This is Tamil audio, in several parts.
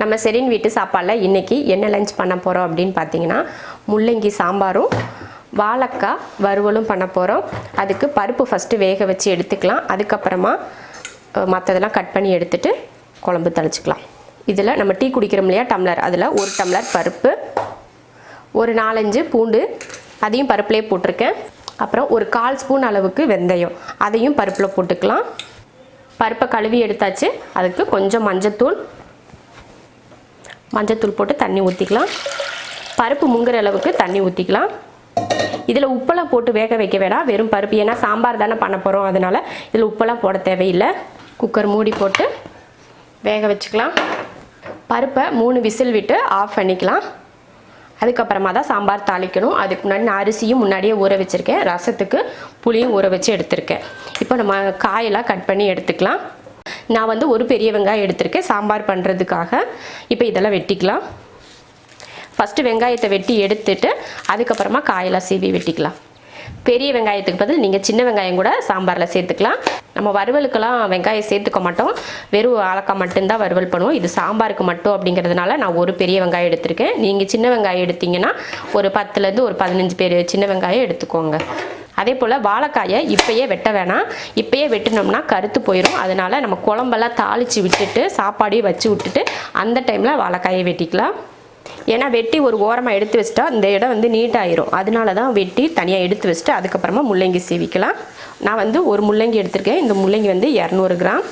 நம்ம செரின் வீட்டு சாப்பாடில் இன்றைக்கி என்ன லஞ்ச் பண்ண போகிறோம் அப்படின்னு பார்த்தீங்கன்னா முள்ளங்கி சாம்பாரும் வாழைக்காய் வறுவலும் பண்ண போகிறோம். அதுக்கு பருப்பு ஃபஸ்ட்டு வேக வச்சு எடுத்துக்கலாம். அதுக்கப்புறமா மற்றதெல்லாம் கட் பண்ணி எடுத்துகிட்டு குழம்பு தளிச்சிக்கலாம். இதில் நம்ம டீ குடிக்கிறோம் இல்லையா டம்ளர், அதில் 1 டம்ளர் பருப்பு, ஒரு 4-5 பூண்டு அதையும் பருப்புலேயே போட்டிருக்கேன். அப்புறம் ஒரு 1/4 ஸ்பூன் அளவுக்கு வெந்தயம் அதையும் பருப்பில் போட்டுக்கலாம். பருப்பை கழுவி எடுத்தாச்சு. அதுக்கு கொஞ்சம் மஞ்சத்தூள் போட்டு தண்ணி ஊற்றிக்கலாம். பருப்பு முங்குற அளவுக்கு தண்ணி ஊற்றிக்கலாம். இதில் உப்பெல்லாம் போட்டு வேக வைக்க வேணாம், வெறும் பருப்பு. ஏன்னா சாம்பார் தானே பண்ண போகிறோம், அதனால் இதில் உப்பெல்லாம் போட தேவையில்லை. குக்கர் மூடி போட்டு வேக வச்சுக்கலாம். பருப்பை 3 விசில் விட்டு ஆஃப் பண்ணிக்கலாம். அதுக்கப்புறமா தான் சாம்பார் தாளிக்கணும். அதுக்கு முன்னாடி நான் அரிசியும் முன்னாடியே ஊற வச்சுருக்கேன். ரசத்துக்கு புளியும் ஊற வச்சு எடுத்திருக்கேன். இப்போ நம்ம காயெல்லாம் கட் பண்ணி எடுத்துக்கலாம். நான் வந்து ஒரு பெரிய வெங்காயம் எடுத்திருக்கேன் சாம்பார் பண்ணுறதுக்காக. இப்போ இதெல்லாம் வெட்டிக்கலாம். ஃபஸ்ட்டு வெங்காயத்தை வெட்டி எடுத்துட்டு அதுக்கப்புறமா காயெல்லாம் சீவி வெட்டிக்கலாம். பெரிய வெங்காயத்துக்கு பதில் நீங்கள் சின்ன வெங்காயம் கூட சாம்பாரில் சேர்த்துக்கலாம். நம்ம வறுவலுக்கெல்லாம் வெங்காயம் சேர்த்துக்க மாட்டோம், வெறும் வாழைக்காய் மட்டும்தான் வறுவல் பண்ணுவோம். இது சாம்பாருக்கு மட்டும் அப்படிங்கிறதுனால நான் ஒரு பெரிய வெங்காயம் எடுத்திருக்கேன். நீங்கள் சின்ன வெங்காயம் எடுத்திங்கன்னா ஒரு 10லேருந்து ஒரு 15 பேர் சின்ன வெங்காயம் எடுத்துக்கோங்க. அதே போல் வாழைக்காயை இப்போயே வெட்ட வேணாம். இப்போயே வெட்டினோம்னா கருத்து போயிடும். அதனால் நம்ம குழம்பெல்லாம் தாளித்து விட்டுட்டு சாப்பாடையும் வச்சு விட்டுட்டு அந்த டைமில் வாழைக்காயை வெட்டிக்கலாம். ஏன்னா வெட்டி ஒரு ஓரமாக எடுத்து வச்சிட்டா இந்த இடம் வந்து நீட்டாயிரும். அதனால தான் வெட்டி தனியாக எடுத்து வச்சுட்டு அதுக்கப்புறமா முள்ளங்கி சீவிக்கலாம். நான் வந்து ஒரு முள்ளங்கி எடுத்திருக்கேன். இந்த முள்ளங்கி வந்து 200 கிராம்.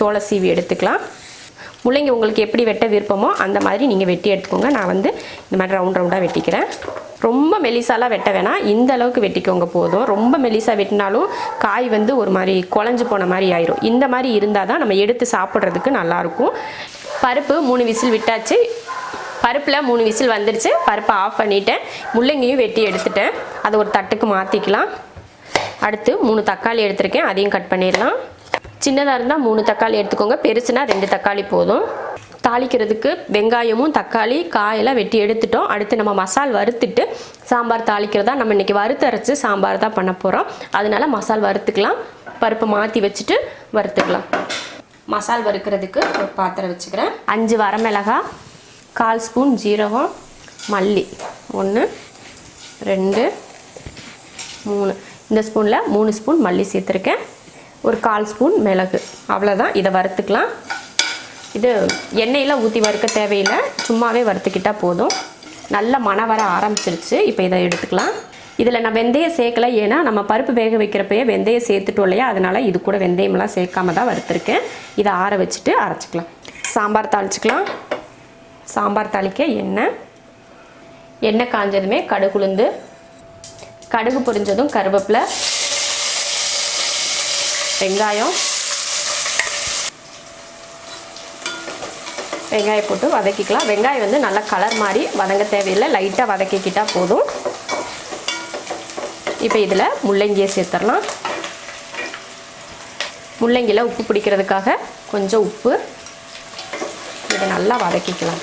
தோலை சீவி எடுத்துக்கலாம். முள்ளங்கி உங்களுக்கு எப்படி வெட்ட விருப்பமோ அந்த மாதிரி நீங்கள் வெட்டி எடுத்துக்கோங்க. நான் வந்து இந்த மாதிரி ரவுண்டாக வெட்டிக்கிறேன். ரொம்ப மெலிசாலாம் வெட்ட வேணாம், இந்த அளவுக்கு வெட்டிக்கோங்க போதும். ரொம்ப மெலிசாக வெட்டினாலும் காய் வந்து ஒரு மாதிரி குழஞ்சு போன மாதிரி ஆயிரும். இந்த மாதிரி இருந்தால் தான் நம்ம எடுத்து சாப்பிட்றதுக்கு நல்லாயிருக்கும். பருப்பு 3 விசில் விட்டாச்சு. பருப்பில் 3 விசில் வந்துடுச்சு. பருப்பை ஆஃப் பண்ணிவிட்டேன். முள்ளங்கியும் வெட்டி எடுத்துட்டேன். அதை ஒரு தட்டுக்கு மாற்றிக்கலாம். அடுத்து 3 தக்காளி எடுத்திருக்கேன், அதையும் கட் பண்ணிடலாம். சின்னதாக இருந்தால் 3 தக்காளி எடுத்துக்கோங்க, பெருசுனா 2 தக்காளி போதும். தாளிக்கிறதுக்கு வெங்காயமும் தக்காளி காயெல்லாம் வெட்டி எடுத்துட்டோம். அடுத்து நம்ம மசால் வறுத்துட்டு சாம்பார் தாளிக்கிறதா. நம்ம இன்றைக்கி வறுத்தரைச்சி சாம்பார் தான் பண்ண போகிறோம். அதனால் மசால் வறுத்துக்கலாம். பருப்பை மாற்றி வச்சுட்டு வறுத்துக்கலாம். மசால் வறுக்கிறதுக்கு ஒரு பாத்திரம் வச்சுக்கிறேன். 5 வரமிளகாய், 1/4 ஸ்பூன் ஜீரகம், மல்லி 1 2 3, இந்த ஸ்பூனில் 3 ஸ்பூன் மல்லி சேர்த்துருக்கேன். ஒரு 1/4 ஸ்பூன் மிளகு. அவ்வளோதான். இதை வறுத்துக்கலாம். இது எண்ணெயில் ஊற்றி வறுக்க தேவையில்லை, சும்மாவே வறுத்துக்கிட்டால் போதும். நல்ல மணம் வர ஆரம்பிச்சிருச்சு. இப்போ இதை எடுத்துக்கலாம். இதில் நான் வெந்தயம் சேர்க்கலை, ஏன்னா நம்ம பருப்பு வேக வைக்கிறப்பயே வெந்தயம் சேர்த்துட்டோம் இல்லையா, அதனால் இது கூட வெந்தயமெல்லாம் சேர்க்காம தான் வறுத்துருக்கேன். இதை ஆற வச்சுட்டு அரைச்சிக்கலாம். சாம்பார் தாளிச்சிக்கலாம். சாம்பார் தாளிக்க எண்ணெய் காஞ்சதுமே கடுகு உளுந்து, கடுகு பொரிஞ்சதும் கருவேப்பிலை, வெங்காயம் போட்டு வதக்கிக்கலாம். வெங்காயம் வந்து நல்லா கலர் மாதிரி வதங்க தேவையில்லை, லைட்டாக வதக்கிக்கிட்டால் போதும். இப்போ இதில் முள்ளங்கியை சேர்த்துடலாம். முள்ளங்கியில் உப்பு பிடிக்கிறதுக்காக கொஞ்சம் உப்பு. இதை நல்லா வதக்கிக்கலாம்.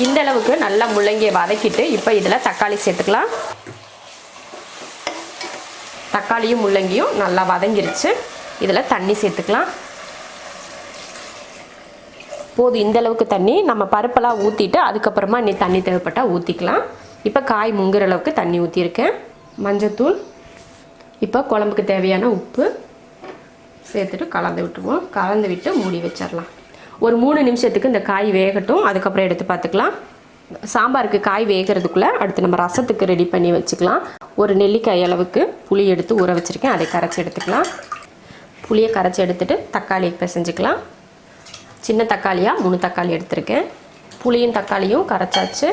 இந்த அளவுக்கு நல்லா முள்ளங்கியை வதக்கிட்டு இப்போ இதில் தக்காளி சேர்த்துக்கலாம். தக்காளியும் முள்ளங்கியும் நல்லா வதங்கிருச்சு. இதில் தண்ணி சேர்த்துக்கலாம். போதும் இந்த அளவுக்கு தண்ணி. நம்ம பருப்பெல்லாம் ஊற்றிட்டு அதுக்கப்புறமா நீ தண்ணி தேவைப்பட்டால் ஊற்றிக்கலாம். இப்போ காய் முங்குற அளவுக்கு தண்ணி ஊற்றிருக்கேன். மஞ்சத்தூள், இப்போ குழம்புக்கு தேவையான உப்பு சேர்த்துட்டு கலந்து விட்டுருவோம். கலந்து விட்டு மூடி வச்சிடலாம். ஒரு 3 நிமிஷத்துக்கு இந்த காய் வேகட்டும், அதுக்கப்புறம் எடுத்து பார்த்துக்கலாம். சாம்பாருக்கு காய் வேகிறதுக்குள்ளே அடுத்து நம்ம ரசத்துக்கு ரெடி பண்ணி வச்சுக்கலாம். ஒரு நெல்லிக்காய் அளவுக்கு புளி எடுத்து ஊற வச்சுருக்கேன், அதை கரைச்சி எடுத்துக்கலாம். புளியை கரைச்சி எடுத்துகிட்டு தக்காளி பிசைஞ்சிக்கலாம். சின்ன தக்காளியாக 3 தக்காளி எடுத்திருக்கேன். புளியும் தக்காளியும் கரைச்சாச்சு.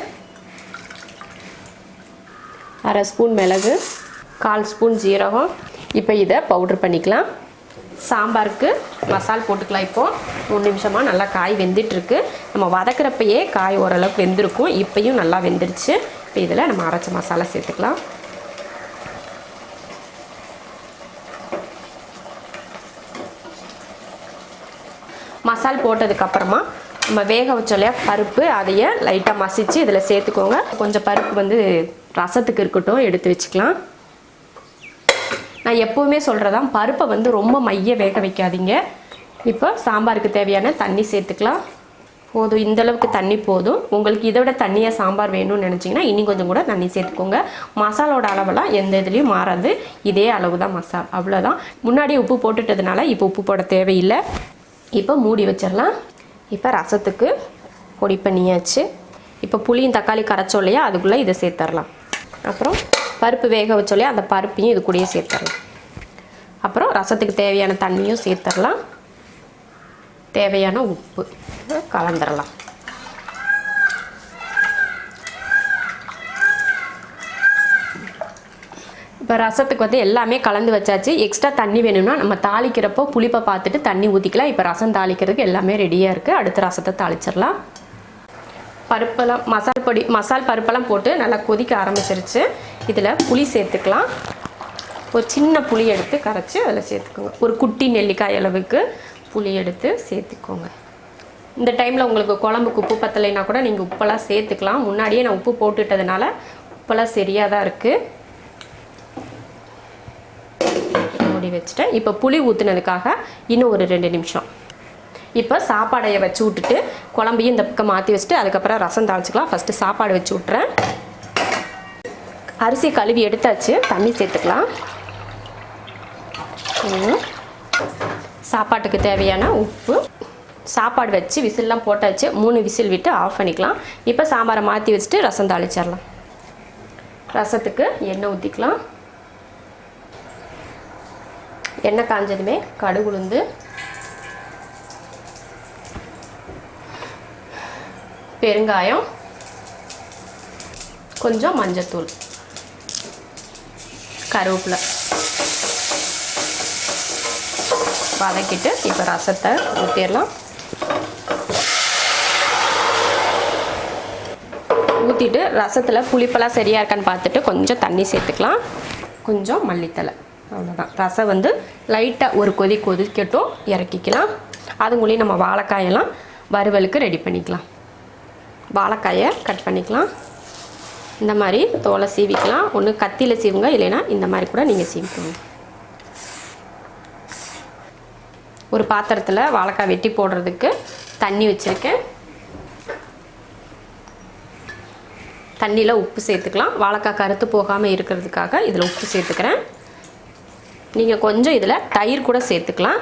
1/2 ஸ்பூன் மிளகு, 1/4 ஸ்பூன் ஜீரகம். இப்போ இதை பவுட்ரு பண்ணிக்கலாம். சாம்பாருக்கு மசால் போட்டுக்கலாம். இப்போது 3 நிமிஷமாக நல்லா காய் வெந்துட்டுருக்கு. நம்ம வதக்கிறப்பயே காய் ஓரளவுக்கு வெந்திருக்கும். இப்போயும் நல்லா வெந்துருச்சு. இப்போ இதில் நம்ம அரைச்ச மசாலா சேர்த்துக்கலாம். மசால் போட்டதுக்கப்புறமா நம்ம வேக வச்சோலையா பருப்பு, அதையே லைட்டாக மசிச்சு இதில் சேர்த்துக்கோங்க. கொஞ்சம் பருப்பு வந்து ரசத்துக்கு இருக்கட்டும், எடுத்து வச்சுக்கலாம். நான் எப்போவுமே சொல்கிறதான், பருப்பை வந்து ரொம்ப மைய வேக வைக்காதீங்க. இப்போ சாம்பாருக்கு தேவையான தண்ணி சேர்த்துக்கலாம். போதும், இந்தளவுக்கு தண்ணி போதும். உங்களுக்கு இதை விட தண்ணியாக சாம்பார் வேணும்னு நினச்சிங்கன்னா இன்னும் கொஞ்சம் கூட தண்ணி சேர்த்துக்கோங்க. மசாலோட அளவெல்லாம் எந்த இதுலேயும் மாறாது, இதே அளவு தான் மசாலா, அவ்வளோதான். முன்னாடியே உப்பு போட்டுட்டதுனால இப்போ உப்பு போட தேவையில்லை. இப்போ மூடி வச்சிடலாம். இப்போ ரசத்துக்கு பொடி பண்ணியாச்சு. இப்போ புளியும் தக்காளி கரைச்சோம் இல்லையா, அதுக்குள்ளே இதை சேர்த்துடலாம். அப்புறம் பருப்பு வேக வச்சோம் இல்லையா, அந்த பருப்பையும் இது கூடயே சேர்த்துடலாம். அப்புறம் ரசத்துக்கு தேவையான தண்ணியும் சேர்த்துடலாம். தேவையான உப்பு கலந்துடலாம். இப்போ ரசத்துக்கு வந்து எல்லாமே கலந்து வச்சாச்சு. எக்ஸ்ட்ரா தண்ணி வேணும்னா நம்ம தாளிக்கிறப்போ புளிப்பை பார்த்துட்டு தண்ணி ஊற்றிக்கலாம். இப்போ ரசம் தாளிக்கிறதுக்கு எல்லாமே ரெடியாக இருக்குது. அடுத்து ரசத்தை தாளிச்சிடலாம். பருப்பெல்லாம் மசால் பருப்பெல்லாம் போட்டு நல்லா கொதிக்க ஆரம்பிச்சிருச்சு. இதில் புளி சேர்த்துக்கலாம். ஒரு சின்ன புளி எடுத்து கரைச்சி அதில் சேர்த்துக்கோங்க. ஒரு குட்டி நெல்லிக்காய் அளவுக்கு புளி எடுத்து சேர்த்துக்கோங்க. இந்த டைமில் உங்களுக்கு குழம்புக்கு உப்பு பத்தலைன்னா கூட நீங்கள் உப்பெல்லாம் சேர்த்துக்கலாம். முன்னாடியே நான் உப்பு போட்டுட்டதுனால உப்பெல்லாம் சரியாக தான் இருக்குது. மூடி வச்சுட்டேன். இப்போ புளி ஊற்றுனதுக்காக இன்னும் ஒரு 2 நிமிஷம். இப்போ சாப்பாடையை வச்சு விட்டுட்டு குழம்பையும் இந்த பக்கம் மாற்றி வச்சுட்டு அதுக்கப்புறம் ரசம் தாளிச்சிக்கலாம். ஃபஸ்ட்டு சாப்பாடு வச்சு விட்றேன். அரிசி கழுவி எடுத்தாச்சு. தண்ணி சேர்த்துக்கலாம். சாப்பாட்டுக்கு தேவையான உப்பு. சாப்பாடு வச்சு விசில்லாம் போட்டாச்சு. 3 விசில் விட்டு ஆஃப் பண்ணிக்கலாம். இப்போ சாம்பாரை மாற்றி வச்சுட்டு ரசம் தாளிச்சிடலாம். ரசத்துக்கு எண்ணெய் ஊற்றிக்கலாம். எண்ணெய் காஞ்சதுமே கடுகு உளுந்து, பெருங்காயம், கொஞ்சம் மஞ்சத்தூள், கருவேப்பிலை வதக்கிட்டு இப்போ ரசத்தை ஊற்றிடலாம். ஊற்றிட்டு ரசத்தில் புளிப்பெல்லாம் சரியாக இருக்கான்னு பார்த்துட்டு கொஞ்சம் தண்ணி சேர்த்துக்கலாம். கொஞ்சம் மல்லித்தலை, அவ்வளோதான். ரசம் வந்து லைட்டாக ஒரு கொதிக்கட்டும், இறக்கிக்கலாம். அதுக்குள்ளேயும் நம்ம வாழைக்காயெல்லாம் வறுவலுக்கு ரெடி பண்ணிக்கலாம். வாழைக்காயை கட் பண்ணிக்கலாம். இந்த மாதிரி தோலை சீவிக்கலாம். ஒன்று கத்தியில் சீவுங்க, இல்லைன்னா இந்த மாதிரி கூட நீங்கள் சீவிக்கோங்க. ஒரு பாத்திரத்தில் வாழைக்காய் வெட்டி போடுறதுக்கு தண்ணி வச்சுருக்கேன். தண்ணியில் உப்பு சேர்த்துக்கலாம். வாழைக்காய் கருத்து போகாமல் இருக்கிறதுக்காக இதில் உப்பு சேர்த்துக்கிறேன். நீங்கள் கொஞ்சம் இதில் தயிர் கூட சேர்த்துக்கலாம்.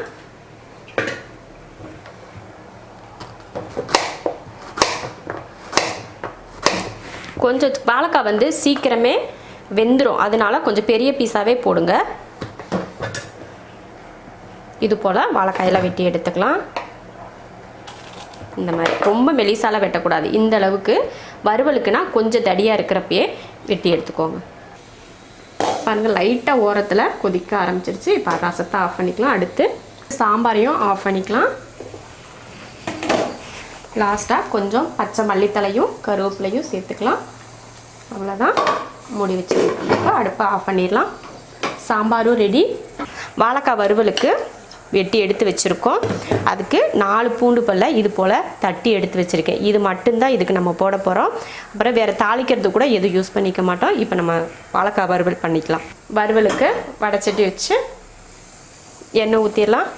கொஞ்சம் வாழைக்காய் வந்து சீக்கிரமே வெந்துடும், அதனால கொஞ்சம் பெரிய பீஸாகவே போடுங்க. இது போல் வாழைக்காயெல்லாம் வெட்டி எடுத்துக்கலாம். இந்த மாதிரி ரொம்ப மெலிசால வெட்டக்கூடாது. இந்த அளவுக்கு வறுவலுக்குனா கொஞ்சம் தடியாக இருக்கிறப்பயே வெட்டி எடுத்துக்கோங்க. பாருங்கள், லைட்டாக ஓரத்தில் கொதிக்க ஆரம்பிச்சிருச்சு. இப்போ ரசத்தை ஆஃப் பண்ணிக்கலாம். அடுத்து சாம்பாரையும் ஆஃப் பண்ணிக்கலாம். லாஸ்ட்டாக கொஞ்சம் பச்சை மல்லித்தலையும் கருவேப்பிலையும் சேர்த்துக்கலாம். அவ்வளோதான், மூடி வச்சுக்கலாம். இப்போ அடுப்பை ஆஃப் பண்ணிடலாம். சாம்பாரும் ரெடி. வாழைக்காய் வறுவலுக்கு வெட்டி எடுத்து வச்சுருக்கோம். அதுக்கு 4 பூண்டு பல்லை இது போல் தட்டி எடுத்து வச்சுருக்கேன். இது மட்டும்தான் இதுக்கு நம்ம போட போகிறோம். அப்புறம் வேறு தாளிக்கிறது கூட எதுவும் யூஸ் பண்ணிக்க மாட்டோம். இப்போ நம்ம வாழைக்காய் வறுவல் பண்ணிக்கலாம். வறுவலுக்கு வடைச்சட்டி வச்சு எண்ணெய் ஊற்றிடலாம்.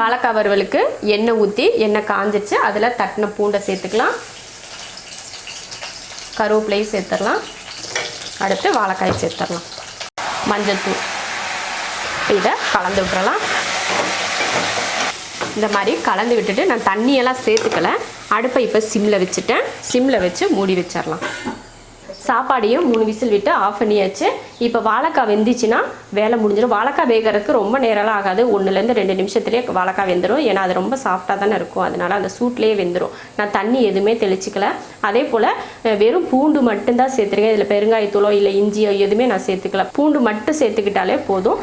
வாழைக்காய் வறுவலுக்கு எண்ணெய் ஊற்றி எண்ணெய் காஞ்சிச்சு. அதில் தட்டின பூண்டை சேர்த்துக்கலாம். கருவேப்பிலையும் சேர்த்துடலாம். அடுத்து வாழைக்காயை சேர்த்துடலாம். மஞ்சள் தூள். இதை கலந்து விட்டுறலாம். இந்த மாதிரி கலந்து விட்டுட்டு நான் தண்ணியெல்லாம் சேர்த்துக்கலை. அடுப்பை இப்போ சிம்மில் வச்சுட்டேன். சிம்மில் வச்சு மூடி வச்சிடலாம். சாப்பாடையும் 3 விசில் விட்டு ஆஃப் பண்ணியாச்சு. இப்போ வாழைக்காய் வெந்துச்சுன்னா வேலை முடிஞ்சிடும். வாழைக்காய் வேகிறதுக்கு ரொம்ப நேரம்லாம் ஆகாது. 1லேருந்து 2 நிமிஷத்துலேயே வாழைக்காய் வெந்துடும். ஏன்னா அது ரொம்ப சாஃப்டாக தானே இருக்கும், அதனால் அந்த சூட்லேயே வெந்துடும். நான் தண்ணி எதுவுமே தெளிச்சிக்கல. அதே போல் வெறும் பூண்டு மட்டும்தான் சேர்த்துருக்கேன். இதில் பெருங்காயத்தூளோ இல்லை இஞ்சியோ எதுவுமே நான் சேர்த்துக்கல. பூண்டு மட்டும் சேர்த்துக்கிட்டாலே போதும்.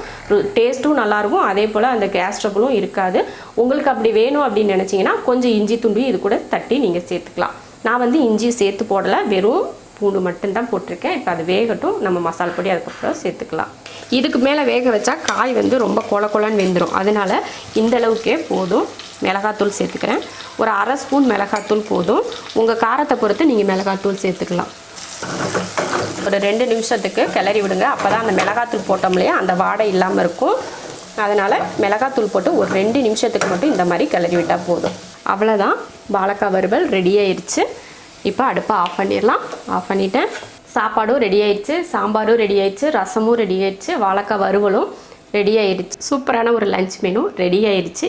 டேஸ்ட்டும் நல்லாயிருக்கும். அதே போல் அந்த கேஸ் ட்ரபிளும் இருக்காது. உங்களுக்கு அப்படி வேணும் அப்படின்னு நினச்சிங்கன்னா கொஞ்சம் இஞ்சி துண்டு இது கூட தட்டி நீங்கள் சேர்த்துக்கலாம். நான் வந்து இஞ்சி சேர்த்து போடலை, வெறும் பூண்டு மட்டும்தான் போட்டிருக்கேன். இப்போ அது வேகட்டும். நம்ம மசாலா பொடி அதுக்கப்புறம் சேர்த்துக்கலாம். இதுக்கு மேலே வேக வச்சா காய் வந்து ரொம்ப கொலன்னு வெந்துடும். அதனால் இந்த அளவுக்கே போதும். மிளகாத்தூள் சேர்த்துக்கிறேன். ஒரு 1/2 ஸ்பூன் மிளகாத்தூள் போதும். உங்கள் காரத்தை பொறுத்து நீங்கள் மிளகாத்தூள் சேர்த்துக்கலாம். ஒரு 2 நிமிஷத்துக்கு கிளறி விடுங்க. அப்போ தான் அந்த மிளகாத்தூள் போட்டோம் இல்லையா, அந்த வாடை இல்லாமல் இருக்கும். அதனால் மிளகாத்தூள் போட்டு ஒரு 2 நிமிஷத்துக்கு மட்டும் இந்த மாதிரி கிளறி விட்டால் போதும். அவ்வளோதான், வாழைக்காய் வறுவல் ரெடி ஆயிடுச்சு. இப்போ அடுப்பை ஆஃப் பண்ணிடலாம். ஆஃப் பண்ணிட்டேன். சாப்பாடும் ரெடி ஆயிடுச்சு, சாம்பாரும் ரெடி ஆயிடுச்சு, ரசமும் ரெடி ஆயிடுச்சு, வாழைக்காய் வறுவலும் ரெடி ஆயிடுச்சு. சூப்பரான ஒரு லஞ்ச் மெனு ரெடி ஆயிடுச்சு.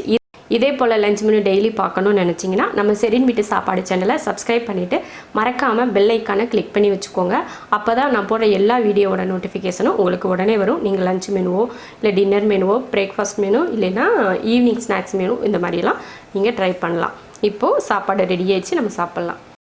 இதே போல் லஞ்ச் மெனு டெய்லி பார்க்கணும்னு நினச்சிங்கன்னா நம்ம ஷெரின் வீட்டு சாப்பாடு சேனலை சப்ஸ்கிரைப் பண்ணிவிட்டு மறக்காமல் பெல் ஐக்கானை கிளிக் பண்ணி வச்சுக்கோங்க. அப்போ தான் நான் போடுற எல்லா வீடியோவோட நோட்டிஃபிகேஷனும் உங்களுக்கு உடனே வரும். நீங்கள் லஞ்ச் மெனுவோ இல்லை டின்னர் மெனுவோ பிரேக்ஃபாஸ்ட் மெனு இல்லைன்னா ஈவினிங் ஸ்நாக்ஸ் மெனு இந்த மாதிரிலாம் நீங்கள் ட்ரை பண்ணலாம். இப்போது சாப்பாடு ரெடி ஆயிடுச்சு, நம்ம சாப்பிட்லாம்.